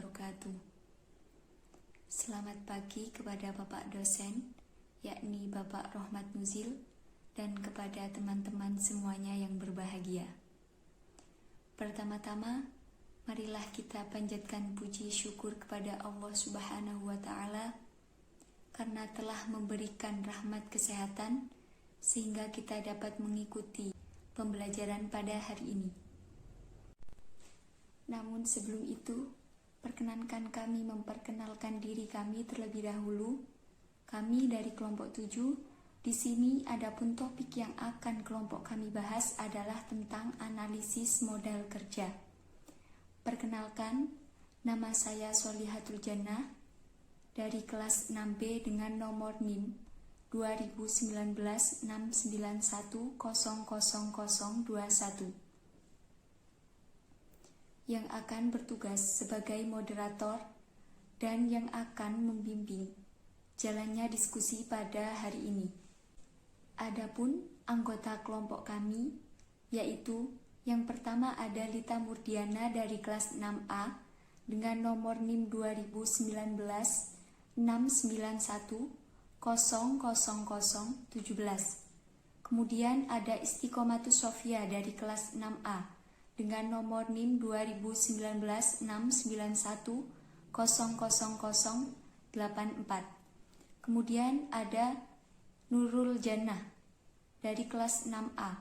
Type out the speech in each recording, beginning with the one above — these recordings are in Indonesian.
wabarakatuh. Selamat pagi kepada Bapak dosen, yakni Bapak Rohmat Muzil, dan kepada teman-teman semuanya yang berbahagia. Pertama-tama, marilah kita panjatkan puji syukur kepada Allah Subhanahu wa Ta'ala karena telah memberikan rahmat kesehatan sehingga kita dapat mengikuti pembelajaran pada hari ini. Namun sebelum itu, perkenankan kami memperkenalkan diri kami terlebih dahulu. Kami dari kelompok 7, di sini adapun topik yang akan kelompok kami bahas adalah tentang analisis modal kerja. Perkenalkan, nama saya Sholihatul Jannah dari kelas 6B dengan nomor NIM 2019-691-00021 yang akan bertugas sebagai moderator dan yang akan membimbing jalannya diskusi pada hari ini. Adapun anggota kelompok kami, yaitu yang pertama ada Lita Murdiana dari kelas 6A dengan nomor NIM 2019-691-00017. Kemudian ada Istiqomatus Sofia dari kelas 6A dengan nomor NIM 2019-691-00084. Kemudian ada Nurul Jannah dari kelas 6A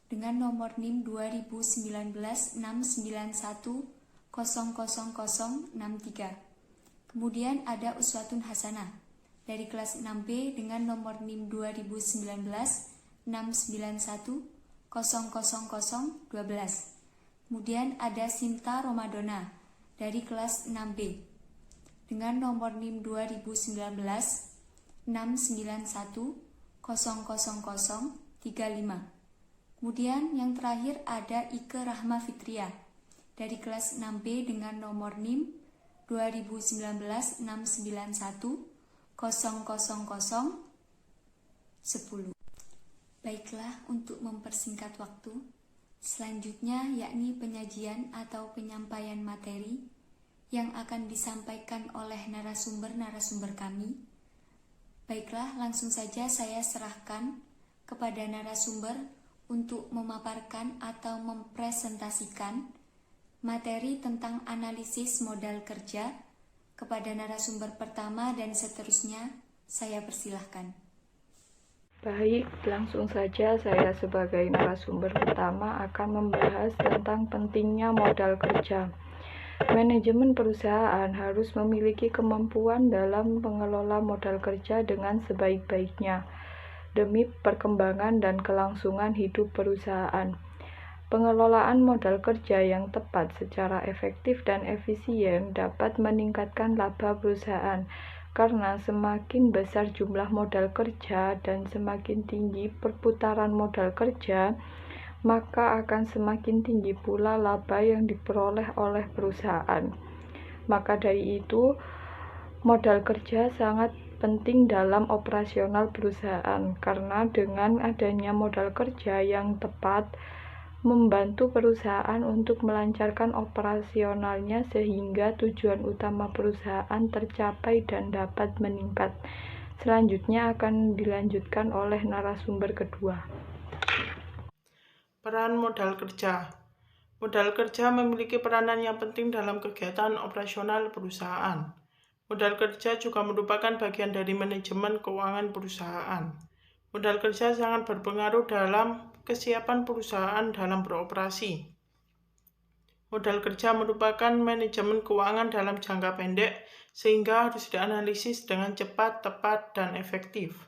dengan nomor NIM 2019-691-00063. Kemudian ada Uswatun Hasanah dari kelas 6B dengan nomor NIM 2019-691-00012. Kemudian ada Sinta Romadona dari kelas 6B dengan nomor NIM 2019-691-00035. Kemudian yang terakhir ada Ike Rahma Fitria dari kelas 6B dengan nomor NIM 2019-691-00010. Baiklah, untuk mempersingkat waktu, selanjutnya yakni penyajian atau penyampaian materi yang akan disampaikan oleh narasumber-narasumber kami. Baiklah, langsung saja saya serahkan kepada narasumber untuk memaparkan atau mempresentasikan materi tentang analisis modal kerja. Kepada narasumber pertama dan seterusnya, saya persilahkan. Baik, langsung saja saya sebagai narasumber pertama akan membahas tentang pentingnya modal kerja. Manajemen perusahaan harus memiliki kemampuan dalam mengelola modal kerja dengan sebaik-baiknya demi perkembangan dan kelangsungan hidup perusahaan. Pengelolaan modal kerja yang tepat secara efektif dan efisien dapat meningkatkan laba perusahaan. Karena semakin besar jumlah modal kerja dan semakin tinggi perputaran modal kerja, maka akan semakin tinggi pula laba yang diperoleh oleh perusahaan. Maka dari itu, modal kerja sangat penting dalam operasional perusahaan, karena dengan adanya modal kerja yang tepat, membantu perusahaan untuk melancarkan operasionalnya sehingga tujuan utama perusahaan tercapai dan dapat meningkat. Selanjutnya akan dilanjutkan oleh narasumber kedua. Peran modal kerja. Modal kerja memiliki peranan yang penting dalam kegiatan operasional perusahaan. Modal kerja juga merupakan bagian dari manajemen keuangan perusahaan. Modal kerja sangat berpengaruh dalam kesiapan perusahaan dalam beroperasi. Modal kerja merupakan manajemen keuangan dalam jangka pendek, sehingga harus dianalisis dengan cepat, tepat, dan efektif.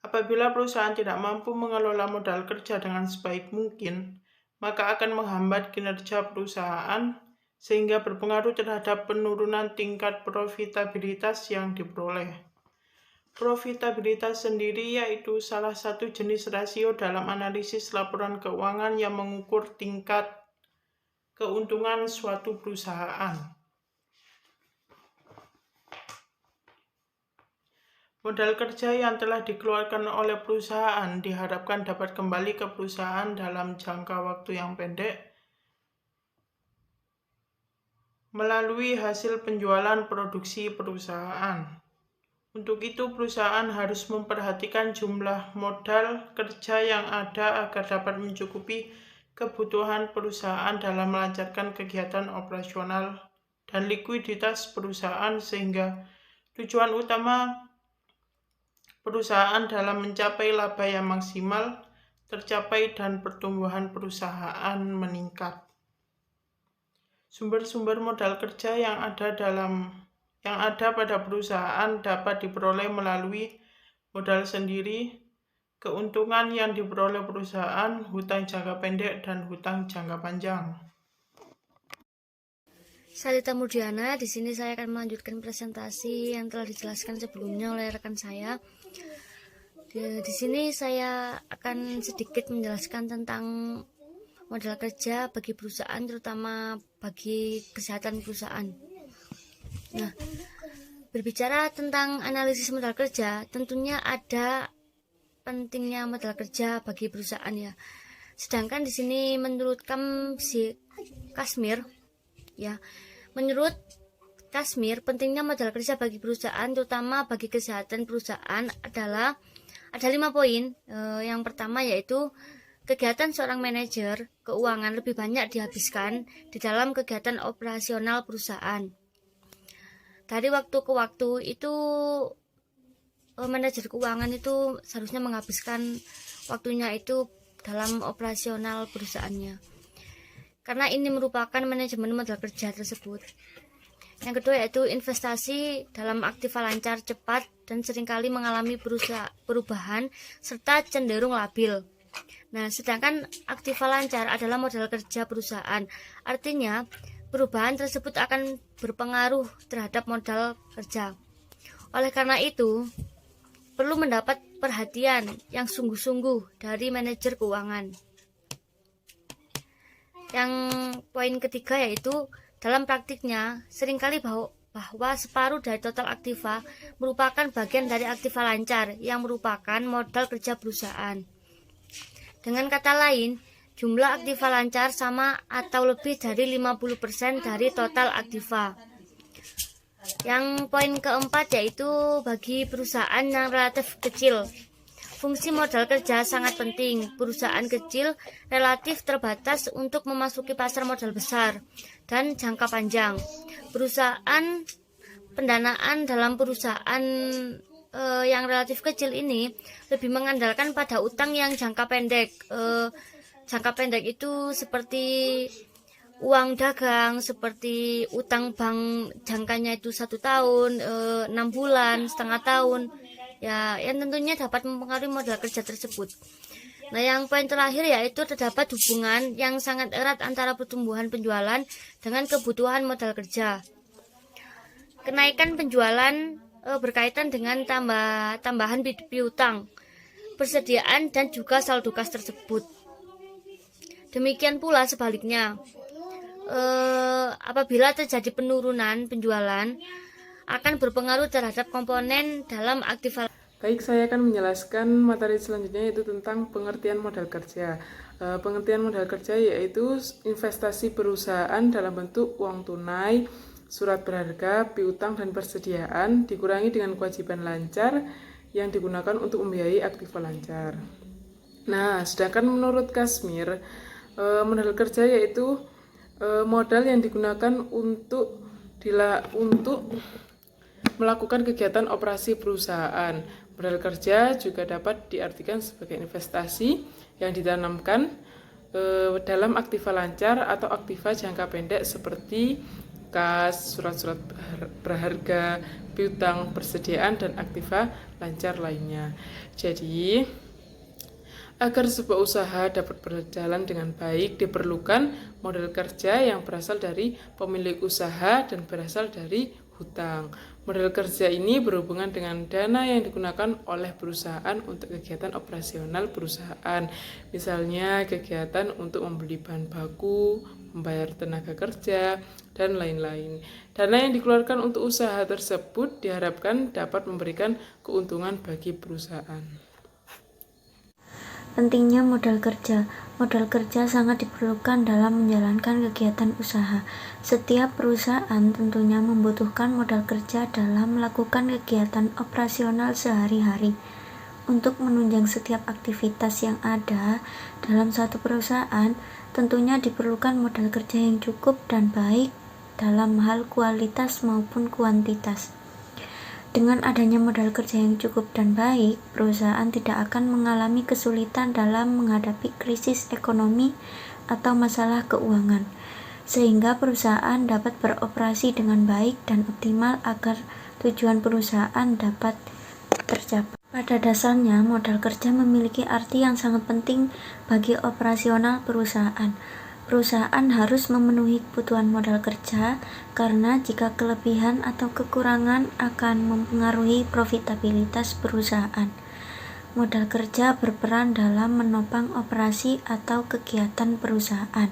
Apabila perusahaan tidak mampu mengelola modal kerja dengan sebaik mungkin, maka akan menghambat kinerja perusahaan, sehingga berpengaruh terhadap penurunan tingkat profitabilitas yang diperoleh. Profitabilitas sendiri yaitu salah satu jenis rasio dalam analisis laporan keuangan yang mengukur tingkat keuntungan suatu perusahaan. Modal kerja yang telah dikeluarkan oleh perusahaan diharapkan dapat kembali ke perusahaan dalam jangka waktu yang pendek melalui hasil penjualan produksi perusahaan. Untuk itu, perusahaan harus memperhatikan jumlah modal kerja yang ada agar dapat mencukupi kebutuhan perusahaan dalam melancarkan kegiatan operasional dan likuiditas perusahaan, sehingga tujuan utama perusahaan dalam mencapai laba yang maksimal tercapai dan pertumbuhan perusahaan meningkat. Sumber-sumber modal kerja yang ada pada perusahaan dapat diperoleh melalui modal sendiri, keuntungan yang diperoleh perusahaan, hutang jangka pendek, dan hutang jangka panjang. Salita Murdiana, di sini saya akan melanjutkan presentasi yang telah dijelaskan sebelumnya oleh rekan saya. Di sini saya akan sedikit menjelaskan tentang modal kerja bagi perusahaan, terutama bagi kesehatan perusahaan. Nah, berbicara tentang analisis modal kerja, tentunya ada pentingnya modal kerja bagi perusahaan ya. Sedangkan di sini menurut Kashmir, ya, menurut Kashmir, pentingnya modal kerja bagi perusahaan, terutama bagi kesehatan perusahaan adalah ada 5 poin. Yang pertama yaitu kegiatan seorang manajer keuangan lebih banyak dihabiskan di dalam kegiatan operasional perusahaan. Dari waktu ke waktu itu manajer keuangan itu seharusnya menghabiskan waktunya itu dalam operasional perusahaannya, karena ini merupakan manajemen modal kerja tersebut. Yang kedua yaitu investasi dalam aktiva lancar, cepat, dan seringkali mengalami perubahan serta cenderung labil. Nah, sedangkan aktiva lancar adalah modal kerja perusahaan. Artinya, perubahan tersebut akan berpengaruh terhadap modal kerja. Oleh karena itu, perlu mendapat perhatian yang sungguh-sungguh dari manajer keuangan. Yang poin ketiga yaitu dalam praktiknya seringkali bahwa separuh dari total aktiva merupakan bagian dari aktiva lancar yang merupakan modal kerja perusahaan. Dengan kata lain, jumlah aktiva lancar sama atau lebih dari 50% dari total aktiva. Yang poin keempat yaitu bagi perusahaan yang relatif kecil. Fungsi modal kerja sangat penting. Perusahaan kecil relatif terbatas untuk memasuki pasar modal besar dan jangka panjang. Perusahaan pendanaan dalam perusahaan yang relatif kecil ini lebih mengandalkan pada utang yang jangka pendek. Jangka pendek itu seperti uang dagang, seperti utang bank jangkanya itu 1 tahun, 6 bulan, setengah tahun. Ya, yang tentunya dapat mempengaruhi modal kerja tersebut. Nah, yang poin terakhir yaitu terdapat hubungan yang sangat erat antara pertumbuhan penjualan dengan kebutuhan modal kerja. Kenaikan penjualan berkaitan dengan tambahan piutang, persediaan, dan juga saldo kas tersebut. Demikian pula sebaliknya, apabila terjadi penurunan penjualan, akan berpengaruh terhadap komponen dalam aktiva. Baik, saya akan menjelaskan materi selanjutnya yaitu tentang pengertian modal kerja. Pengertian modal kerja yaitu investasi perusahaan dalam bentuk uang tunai, surat berharga, piutang, dan persediaan dikurangi dengan kewajiban lancar yang digunakan untuk membiayai aktiva lancar. Nah, sedangkan menurut Kashmir, modal kerja yaitu modal yang digunakan untuk melakukan kegiatan operasi perusahaan. Modal kerja juga dapat diartikan sebagai investasi yang ditanamkan dalam aktiva lancar atau aktiva jangka pendek seperti kas, surat-surat berharga, piutang, persediaan, dan aktiva lancar lainnya. Jadi, agar sebuah usaha dapat berjalan dengan baik, diperlukan modal kerja yang berasal dari pemilik usaha dan berasal dari hutang. Modal kerja ini berhubungan dengan dana yang digunakan oleh perusahaan untuk kegiatan operasional perusahaan. Misalnya kegiatan untuk membeli bahan baku, membayar tenaga kerja, dan lain-lain. Dana yang dikeluarkan untuk usaha tersebut diharapkan dapat memberikan keuntungan bagi perusahaan. Pentingnya modal kerja. Modal kerja sangat diperlukan dalam menjalankan kegiatan usaha. Setiap perusahaan tentunya membutuhkan modal kerja dalam melakukan kegiatan operasional sehari-hari. Untuk menunjang setiap aktivitas yang ada dalam suatu perusahaan, tentunya diperlukan modal kerja yang cukup dan baik dalam hal kualitas maupun kuantitas. Dengan adanya modal kerja yang cukup dan baik, perusahaan tidak akan mengalami kesulitan dalam menghadapi krisis ekonomi atau masalah keuangan, sehingga perusahaan dapat beroperasi dengan baik dan optimal agar tujuan perusahaan dapat tercapai. Pada dasarnya, modal kerja memiliki arti yang sangat penting bagi operasional perusahaan. Perusahaan harus memenuhi kebutuhan modal kerja karena jika kelebihan atau kekurangan akan mempengaruhi profitabilitas perusahaan. Modal kerja berperan dalam menopang operasi atau kegiatan perusahaan.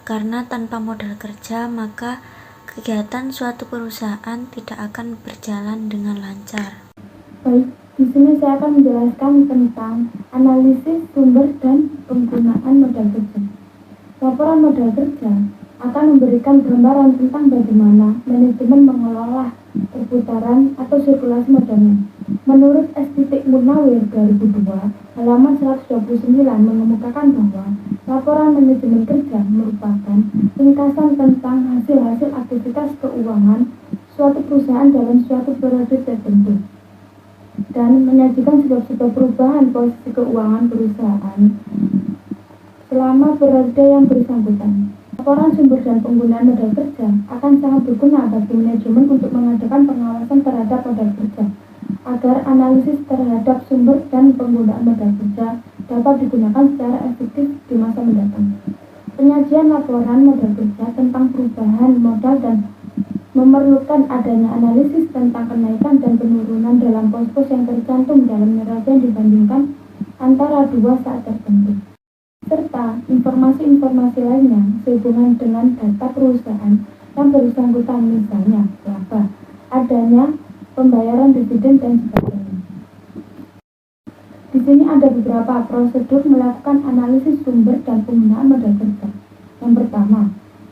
Karena tanpa modal kerja, maka kegiatan suatu perusahaan tidak akan berjalan dengan lancar. Baik, di sini saya akan menjelaskan tentang analisis sumber dan penggunaan modal kerja. Laporan modal kerja akan memberikan gambaran tentang bagaimana manajemen mengelola perputaran atau sirkulasi modalnya. Menurut S. Munawir 2002, halaman 129 mengemukakan bahwa laporan manajemen kerja merupakan ringkasan tentang hasil-hasil aktivitas keuangan suatu perusahaan dalam suatu periode tertentu dan menyajikan sebab-sebab perubahan posisi keuangan perusahaan selama periode yang bersangkutan. Laporan sumber dan penggunaan modal kerja akan sangat berguna bagi manajemen untuk mengadakan pengawasan terhadap modal kerja, agar analisis terhadap sumber dan penggunaan modal kerja dapat digunakan secara efektif di masa mendatang. Penyajian laporan modal kerja tentang perubahan modal dan memerlukan adanya analisis tentang kenaikan dan penurunan dalam pos-pos yang tercantum dalam neraca yang dibandingkan antara dua saat tertentu, serta informasi-informasi lainnya sehubungan dengan data perusahaan yang bersangkutan, misalnya laba, adanya pembayaran dividen dan sebagainya. Di sini ada beberapa prosedur melakukan analisis sumber dan penggunaan modal kerja. Yang pertama,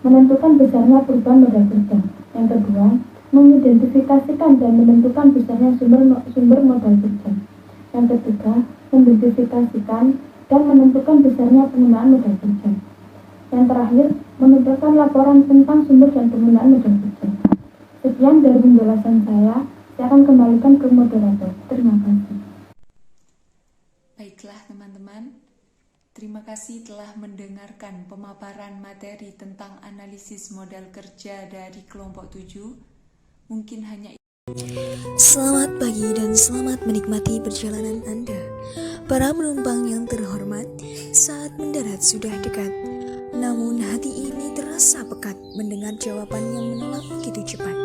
menentukan besarnya perubahan modal kerja. Yang kedua, mengidentifikasikan dan menentukan besarnya sumber modal kerja. Yang ketiga, mengidentifikasikan dan menentukan besarnya penggunaan modal kerja. Yang terakhir, menentukan laporan tentang sumber dan penggunaan modal kerja. Sekian dari penjelasan saya akan kembalikan ke moderator. Terima kasih. Baiklah teman-teman, terima kasih telah mendengarkan pemaparan materi tentang analisis modal kerja dari kelompok 7. Mungkin hanya Selamat pagi dan selamat menikmati perjalanan Anda. Para penumpang yang terhormat, saat mendarat sudah dekat. Namun hati ini terasa pekat mendengar jawaban yang menolak begitu cepat.